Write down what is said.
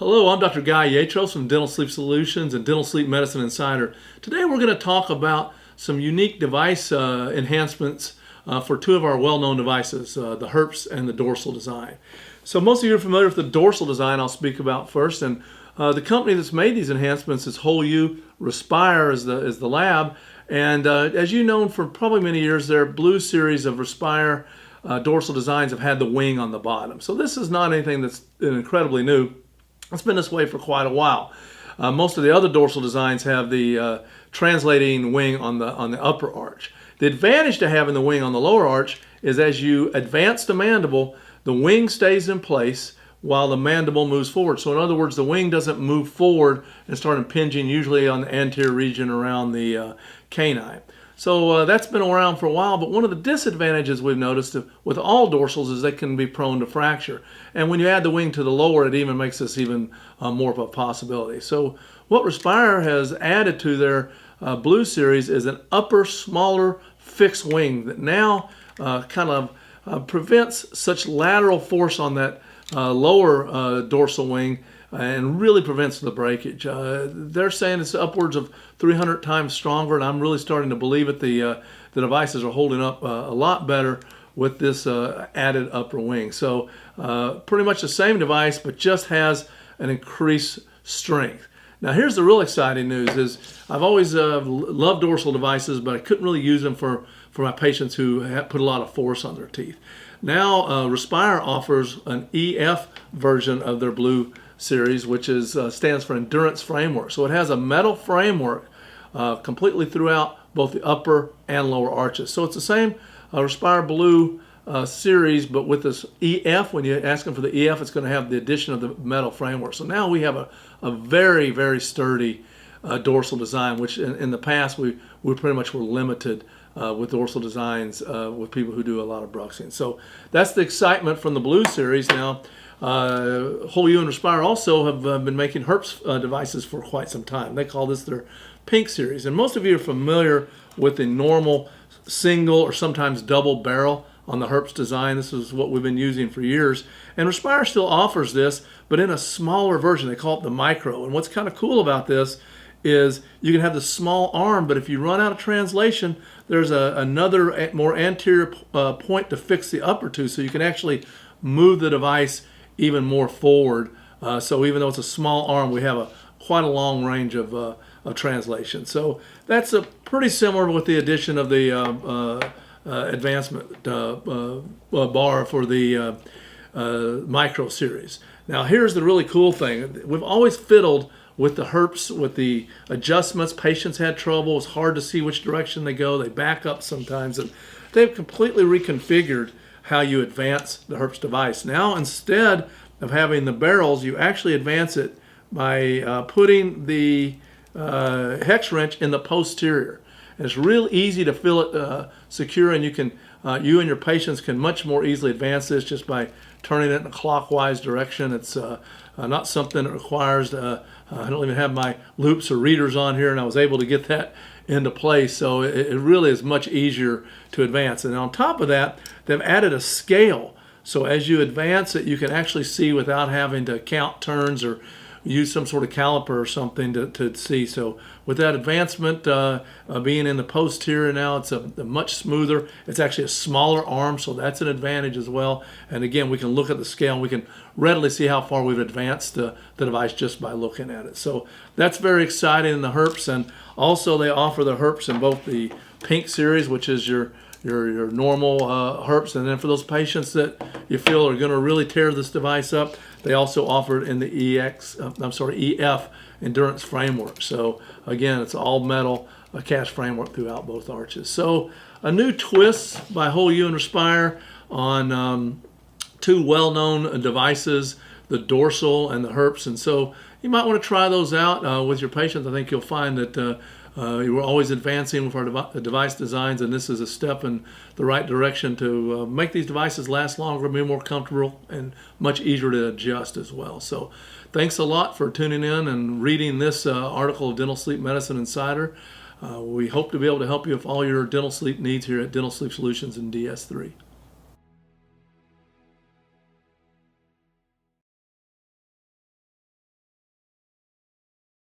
Hello, I'm Dr. Guy Yatros from Dental Sleep Solutions and Dental Sleep Medicine Insider. Today we're going to talk about some unique device enhancements for two of our well-known devices, the Hertz and the Dorsal design. So most of you are familiar with the Dorsal design I'll speak about first, and the company that's made these enhancements is WholeU. Respire is the lab, and as you've known for probably many years, their Blue series of Respire Dorsal designs have had the wing on the bottom. So this is not anything that's incredibly new. It's been this way for quite a while. Most of the other dorsal designs have the translating wing on the upper arch. The advantage to having the wing on the lower arch is as you advance the mandible, the wing stays in place while the mandible moves forward. So in other words, the wing doesn't move forward and start impinging usually on the anterior region around the canine. So that's been around for a while, but one of the disadvantages we've noticed with all dorsals is they can be prone to fracture. And when you add the wing to the lower, it even makes this even more of a possibility. So what Respire has added to their Blue series is an upper, smaller, fixed wing that now kind of prevents such lateral force on that lower dorsal wing and really prevents the breakage. They're saying it's upwards of 300 times stronger, and I'm really starting to believe it. The devices are holding up a lot better with this added upper wing. So pretty much the same device, but just has an increased strength. Now here's the real exciting news is I've always loved dorsal devices, but I couldn't really use them for my patients who put a lot of force on their teeth. Now Respire offers an EF version of their Blue series, which is stands for Endurance Framework. So it has a metal framework completely throughout both the upper and lower arches. So it's the same Respire Blue series, but with this EF. When you ask them for the EF, it's going to have the addition of the metal framework. So now we have a very, very sturdy dorsal design, which in the past we pretty much were limited with dorsal designs with people who do a lot of bruxing. So that's the excitement from the Blue series. Now WholeU and Respire also have been making Hertz devices for quite some time. They call this their Pink series. And most of you are familiar with the normal single or sometimes double barrel on the Hertz design. This is what we've been using for years. And Respire still offers this, but in a smaller version. They call it the Micro. And what's kind of cool about this is you can have the small arm, but if you run out of translation, there's another more anterior point to fix the upper tooth, so you can actually move the device even more forward. So even though it's a small arm, we have quite a long range of translation. So that's pretty similar with the addition of the advancement bar for the Micro series. Now here's the really cool thing. We've always fiddled with the Hertz, with the adjustments. Patients had trouble. It's hard to see which direction they go. They back up sometimes, and they've completely reconfigured how you advance the Hertz device. Now instead of having the barrels, you actually advance it by putting the hex wrench in the posterior. And it's real easy to feel it secure, and you and your patients can much more easily advance this just by turning it in a clockwise direction. It's not something that requires, I don't even have my loops or readers on here, and I was able to get that into place. So it really is much easier to advance. And on top of that, they've added a scale. So as you advance it, you can actually see without having to count turns or use some sort of caliper or something to see. So with that advancement being in the posterior now, it's a much smoother. It's actually a smaller arm, so that's an advantage as well. And again, we can look at the scale and we can readily see how far we've advanced the device just by looking at it. So that's very exciting in the Hertz. And also they offer the Hertz in both the Pink series, which is your normal Hertz, and then for those patients that you feel are going to really tear this device up, they also offer it in the EF Endurance Framework. So again, it's all metal cast framework throughout both arches. So a new twist by WholeU and Respire on two well-known devices, the Dorsal and the Hertz. And so you might want to try those out with your patients. I think you'll find that we're always advancing with our device designs, and this is a step in the right direction to make these devices last longer, be more comfortable, and much easier to adjust as well. So thanks a lot for tuning in and reading this article of Dental Sleep Medicine Insider. We hope to be able to help you with all your dental sleep needs here at Dental Sleep Solutions and DS3.